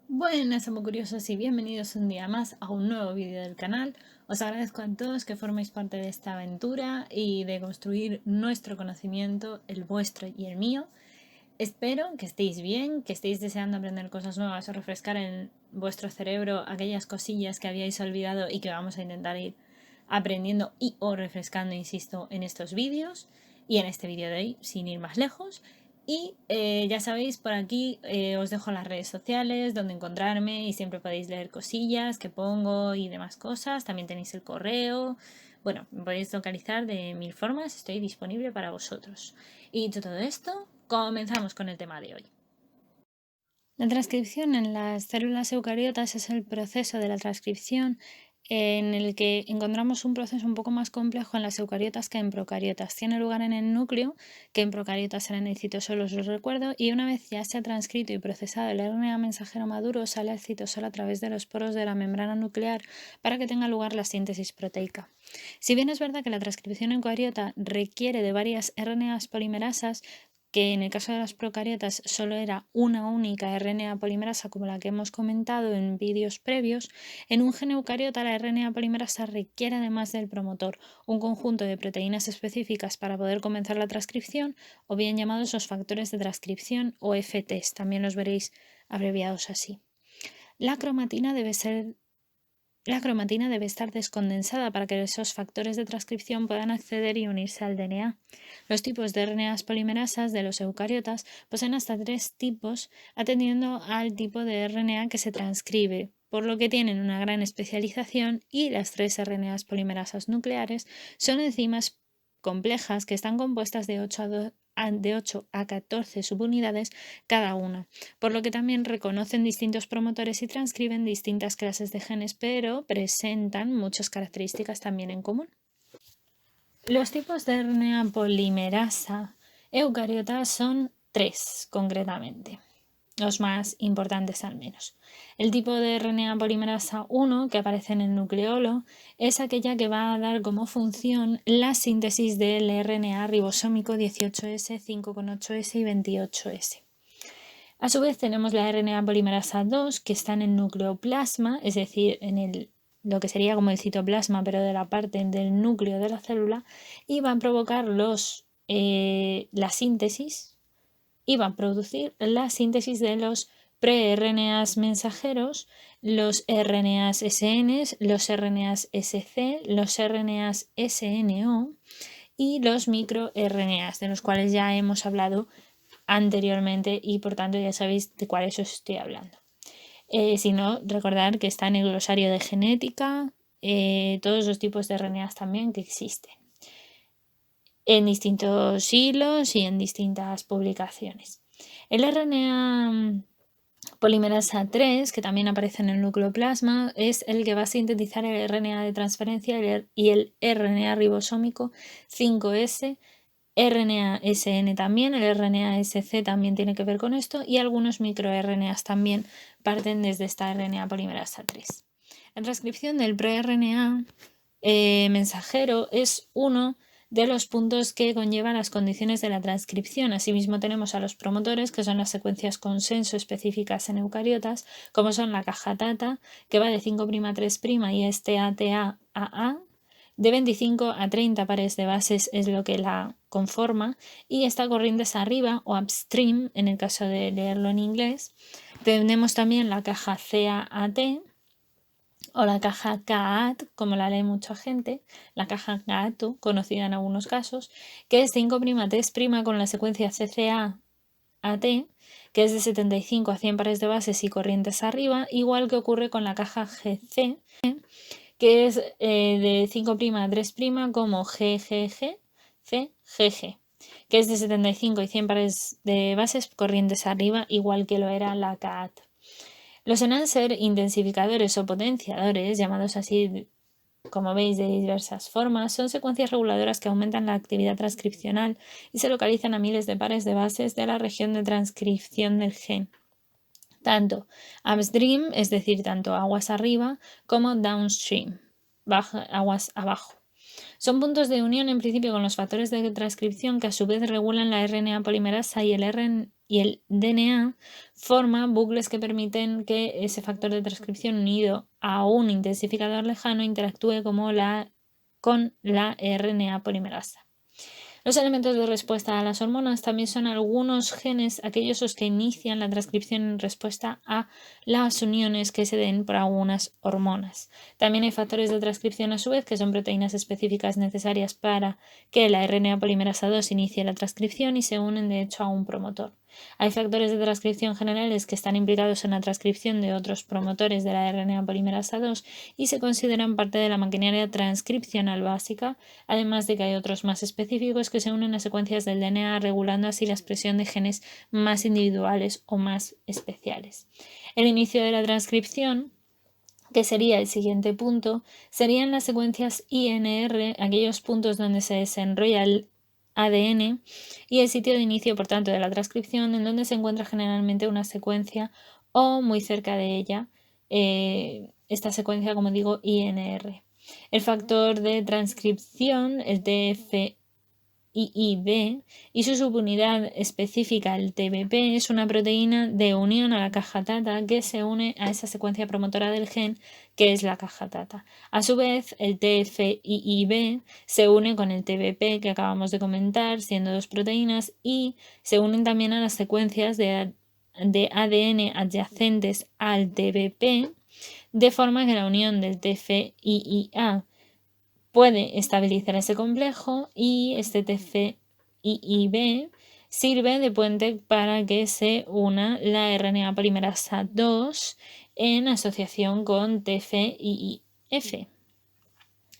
Buenas, amo curiosos, y bienvenidos un día más a un nuevo vídeo del canal. Os agradezco a todos que forméis parte de esta aventura y de construir nuestro conocimiento, el vuestro y el mío. Espero que estéis bien, que estéis deseando aprender cosas nuevas o refrescar en vuestro cerebro aquellas cosillas que habíais olvidado y que vamos a intentar ir aprendiendo y o refrescando, insisto, en estos vídeos y en este vídeo de hoy, sin ir más lejos. Y ya sabéis, por aquí os dejo las redes sociales donde encontrarme y siempre podéis leer cosillas que pongo y demás cosas. También tenéis el correo. Bueno, me podéis localizar de mil formas, estoy disponible para vosotros. Y dicho todo esto, comenzamos con el tema de hoy. La transcripción en las células eucariotas es el proceso de la transcripción en el que encontramos un proceso un poco más complejo en las eucariotas que en procariotas. Tiene lugar en el núcleo, que en procariotas era en el citosol, os lo recuerdo, y una vez ya se ha transcrito y procesado el RNA mensajero maduro, sale al citosol a través de los poros de la membrana nuclear para que tenga lugar la síntesis proteica. Si bien es verdad que la transcripción eucariota requiere de varias RNAs polimerasas, que en el caso de las procariotas solo era una única RNA polimerasa como la que hemos comentado en vídeos previos, en un gen eucariota la RNA polimerasa requiere además del promotor un conjunto de proteínas específicas para poder comenzar la transcripción, o bien llamados los factores de transcripción o FTs, también los veréis abreviados así. La cromatina debe estar descondensada para que esos factores de transcripción puedan acceder y unirse al DNA. Los tipos de RNAs polimerasas de los eucariotas poseen hasta 3 tipos, atendiendo al tipo de RNA que se transcribe, por lo que tienen una gran especialización, y las 3 RNAs polimerasas nucleares son enzimas complejas que están compuestas de 8 a 14 subunidades cada una, por lo que también reconocen distintos promotores y transcriben distintas clases de genes, pero presentan muchas características también en común. Los tipos de RNA polimerasa eucariota son 3 concretamente, los más importantes al menos. El tipo de RNA polimerasa 1, que aparece en el nucleolo, es aquella que va a dar como función la síntesis del RNA ribosómico 18S, 5,8S y 28S. A su vez tenemos la RNA polimerasa 2, que está en el nucleoplasma, es decir, en lo que sería como el citoplasma, pero de la parte del núcleo de la célula, y va a provocar la síntesis, y va a producir la síntesis de los pre-RNAs mensajeros, los RNAs SN, los RNAs SC, los RNAs SNO y los microRNAs, de los cuales ya hemos hablado anteriormente y por tanto ya sabéis de cuáles os estoy hablando. Si no, recordad que está en el glosario de genética, todos los tipos de RNAs también que existen, en distintos hilos y en distintas publicaciones. El RNA polimerasa 3, que también aparece en el nucleoplasma, es el que va a sintetizar el RNA de transferencia y el RNA ribosómico 5S, RNA-SN también, el RNA-SC también tiene que ver con esto, y algunos microRNAs también parten desde esta RNA polimerasa 3. La transcripción del preRNA mensajero es uno de los puntos que conllevan las condiciones de la transcripción. Asimismo tenemos a los promotores, que son las secuencias consenso específicas en eucariotas, como son la caja TATA, que va de 5' a 3' y este ATA-AA. De 25 a 30 pares de bases es lo que la conforma, y está corrientes arriba o upstream en el caso de leerlo en inglés. Tenemos también la caja CAAT o la caja CAAT, como la lee mucha gente, la caja CAATO, conocida en algunos casos, que es 5' a 3' con la secuencia CCA-AT, que es de 75 a 100 pares de bases y corrientes arriba, igual que ocurre con la caja GC, que es de 5' a 3' como GGG, CGG, que es de 75 y 100 pares de bases corrientes arriba, igual que lo era la CAAT. Los enhancer intensificadores o potenciadores, llamados así como veis de diversas formas, son secuencias reguladoras que aumentan la actividad transcripcional y se localizan a miles de pares de bases de la región de transcripción del gen, tanto upstream, es decir, tanto aguas arriba, como downstream, aguas abajo. Son puntos de unión en principio con los factores de transcripción que a su vez regulan la RNA polimerasa y el DNA forma bucles que permiten que ese factor de transcripción unido a un intensificador lejano interactúe con la RNA polimerasa. Los elementos de respuesta a las hormonas también son algunos genes, aquellos los que inician la transcripción en respuesta a las uniones que se den por algunas hormonas. También hay factores de transcripción a su vez, que son proteínas específicas necesarias para que la RNA polimerasa 2 inicie la transcripción y se unen de hecho a un promotor. Hay factores de transcripción generales que están implicados en la transcripción de otros promotores de la RNA polimerasa 2 y se consideran parte de la maquinaria transcripcional básica, además de que hay otros más específicos que se unen a secuencias del DNA, regulando así la expresión de genes más individuales o más especiales. El inicio de la transcripción, que sería el siguiente punto, serían las secuencias INR, aquellos puntos donde se desenrolla el ADN, y el sitio de inicio, por tanto, de la transcripción, en donde se encuentra generalmente una secuencia o muy cerca de ella, esta secuencia, como digo, INR. El factor de transcripción, el TFIIB, y su subunidad específica, el TBP, es una proteína de unión a la caja TATA que se une a esa secuencia promotora del gen que es la caja TATA. A su vez, el TFIIB se une con el TBP que acabamos de comentar, siendo dos proteínas, y se unen también a las secuencias de ADN adyacentes al TBP, de forma que la unión del TFIIA puede estabilizar ese complejo y este TFIIB sirve de puente para que se una la RNA polimerasa 2 en asociación con TFIIF.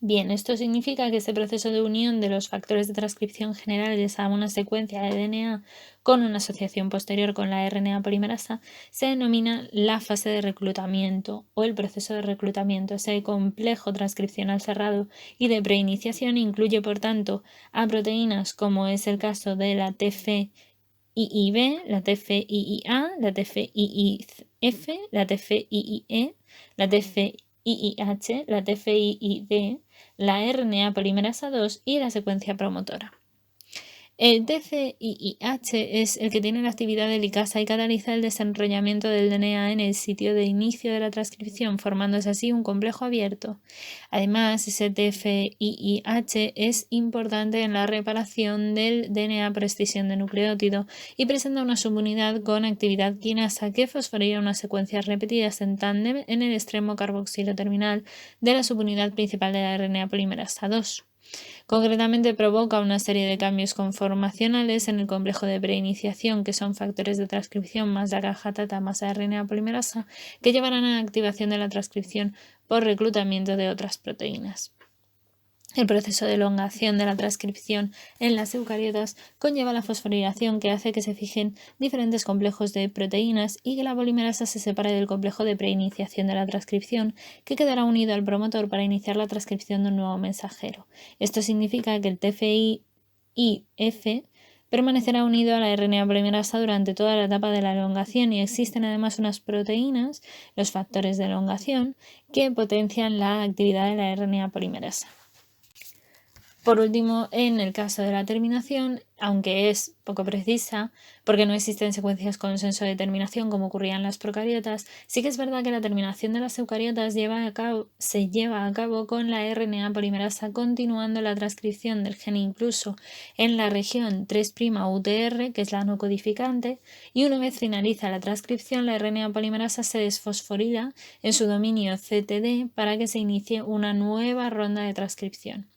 Bien, esto significa que este proceso de unión de los factores de transcripción generales a una secuencia de DNA con una asociación posterior con la RNA polimerasa se denomina la fase de reclutamiento o el proceso de reclutamiento. Ese complejo transcripcional cerrado y de preiniciación incluye, por tanto, a proteínas como es el caso de la TFIIB, la TFIIA, la TFIIF, la TFIIE, la TFIIH, la TFIID, la RNA polimerasa 2 y la secuencia promotora. El TFIIH es el que tiene la actividad de licasa y cataliza el desenrollamiento del DNA en el sitio de inicio de la transcripción, formándose así un complejo abierto. Además, ese TFIIH es importante en la reparación del DNA por escisión de nucleótido y presenta una subunidad con actividad quinasa que fosforila unas secuencias repetidas en tándem en el extremo carboxilo terminal de la subunidad principal de la RNA polimerasa 2. Concretamente provoca una serie de cambios conformacionales en el complejo de preiniciación, que son factores de transcripción más la caja TATA más la RNA polimerasa, que llevarán a la activación de la transcripción por reclutamiento de otras proteínas. El proceso de elongación de la transcripción en las eucariotas conlleva la fosforilación, que hace que se fijen diferentes complejos de proteínas y que la polimerasa se separe del complejo de preiniciación de la transcripción, que quedará unido al promotor para iniciar la transcripción de un nuevo mensajero. Esto significa que el TFIIF permanecerá unido a la RNA polimerasa durante toda la etapa de la elongación, y existen además unas proteínas, los factores de elongación, que potencian la actividad de la RNA polimerasa. Por último, en el caso de la terminación, aunque es poco precisa, porque no existen secuencias con consenso de terminación como ocurría en las procariotas, sí que es verdad que la terminación de las eucariotas se lleva a cabo con la RNA polimerasa continuando la transcripción del gen incluso en la región 3' UTR, que es la no codificante, y una vez finaliza la transcripción, la RNA polimerasa se desfosforila en su dominio CTD para que se inicie una nueva ronda de transcripción.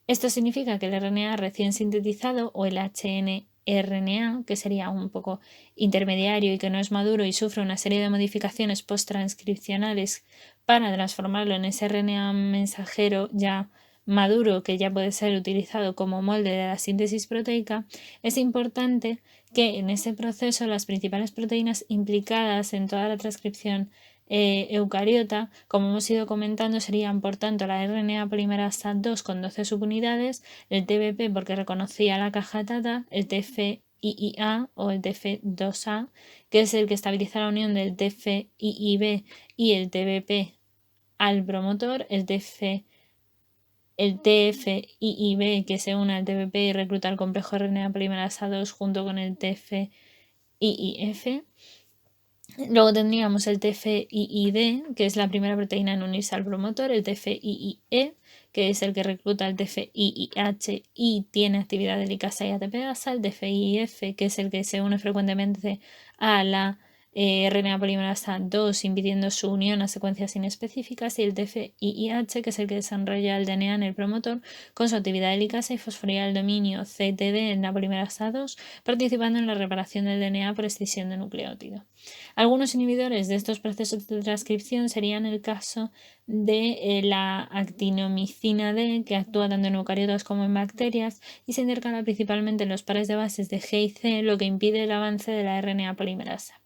Esto significa que el RNA recién sintetizado o el hnRNA, que sería un poco intermediario y que no es maduro y sufre una serie de modificaciones posttranscripcionales para transformarlo en ese RNA mensajero ya maduro que ya puede ser utilizado como molde de la síntesis proteica, es importante que en ese proceso las principales proteínas implicadas en toda la transcripción eucariota, como hemos ido comentando, serían por tanto la RNA polimerasa 2 con 12 subunidades, el TBP porque reconocía la caja TATA, el TFIIA o el TF2A, que es el que estabiliza la unión del TFIIB y el TBP al promotor, el TFIIF el TFIIB, que se une al TPP y recluta el complejo RNA polimerasa 2 junto con el TFIIF. Luego tendríamos el TFIID, que es la primera proteína en unirse al promotor, el TFIIE, que es el que recluta el TFIIH y tiene actividad de licasa y ATPasa, el TFIF, que es el que se une frecuentemente a la RNA polimerasa 2, impidiendo su unión a secuencias inespecíficas, y el TFIIH, que es el que desarrolla el DNA en el promotor con su actividad de licasa y fosforilado el dominio CTD en la polimerasa 2, participando en la reparación del DNA por escisión de nucleótido. Algunos inhibidores de estos procesos de transcripción serían el caso de la actinomicina D, que actúa tanto en eucariotas como en bacterias y se intercala principalmente en los pares de bases de G y C, lo que impide el avance de la RNA polimerasa.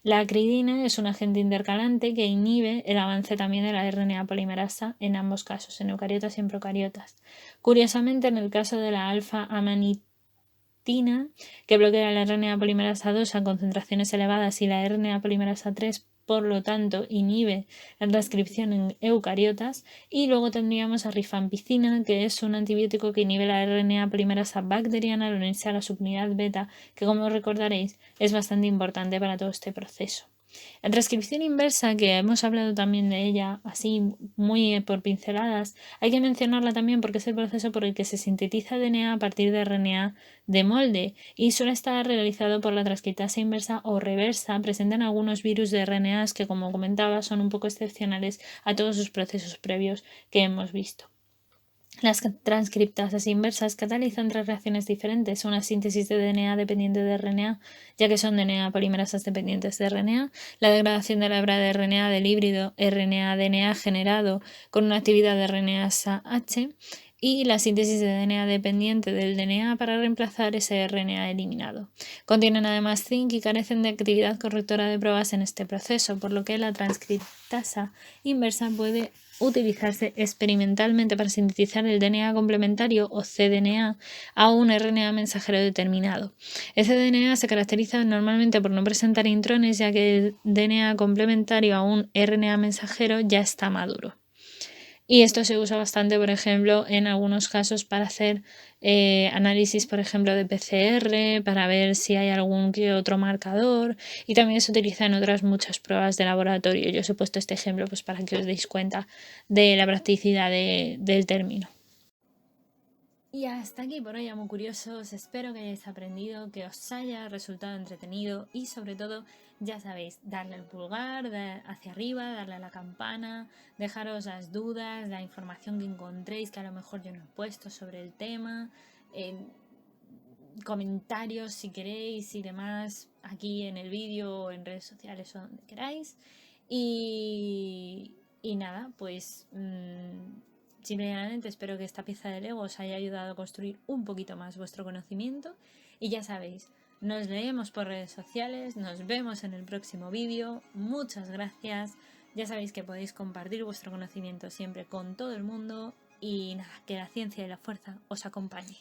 La acridina es un agente intercalante que inhibe el avance también de la RNA polimerasa en ambos casos, en eucariotas y en procariotas. Curiosamente, en el caso de la alfa-amanitina, que bloquea la RNA polimerasa 2 a concentraciones elevadas, y la RNA polimerasa 3, por lo tanto, inhibe la transcripción en eucariotas. Y luego tendríamos a rifampicina, que es un antibiótico que inhibe la RNA polimerasa bacteriana al unirse a la subunidad beta, que, como recordaréis, es bastante importante para todo este proceso. La transcripción inversa, que hemos hablado también de ella así muy por pinceladas, hay que mencionarla también porque es el proceso por el que se sintetiza DNA a partir de RNA de molde y suele estar realizado por la transcriptasa inversa o reversa, presente en algunos virus de RNAs que, como comentaba, son un poco excepcionales a todos sus procesos previos que hemos visto. Las transcriptasas inversas catalizan tres reacciones diferentes: una síntesis de DNA dependiente de RNA, ya que son DNA polimerasas dependientes de RNA, la degradación de la hebra de RNA del híbrido RNA-DNA generado con una actividad de RNasa H, y la síntesis de DNA dependiente del DNA para reemplazar ese RNA eliminado. Contienen además zinc y carecen de actividad correctora de pruebas en este proceso, por lo que la transcriptasa inversa puede utilizarse experimentalmente para sintetizar el DNA complementario o cDNA a un RNA mensajero determinado. El cDNA se caracteriza normalmente por no presentar intrones, ya que el DNA complementario a un RNA mensajero ya está maduro. Y esto se usa bastante, por ejemplo, en algunos casos para hacer análisis, por ejemplo, de PCR, para ver si hay algún que otro marcador, y también se utiliza en otras muchas pruebas de laboratorio. Yo os he puesto este ejemplo pues para que os deis cuenta de la practicidad del término. Y hasta aquí por hoy, amo curiosos. Espero que hayáis aprendido, que os haya resultado entretenido y, sobre todo, ya sabéis, darle el pulgar hacia arriba, darle a la campana, dejaros las dudas, la información que encontréis que a lo mejor yo no he puesto sobre el tema, comentarios si queréis y demás aquí en el vídeo o en redes sociales o donde queráis. Y nada, pues simplemente espero que esta pieza de Lego os haya ayudado a construir un poquito más vuestro conocimiento. Y ya sabéis, nos leemos por redes sociales, nos vemos en el próximo vídeo. Muchas gracias. Ya sabéis que podéis compartir vuestro conocimiento siempre con todo el mundo. Y nada, que la ciencia y la fuerza os acompañe.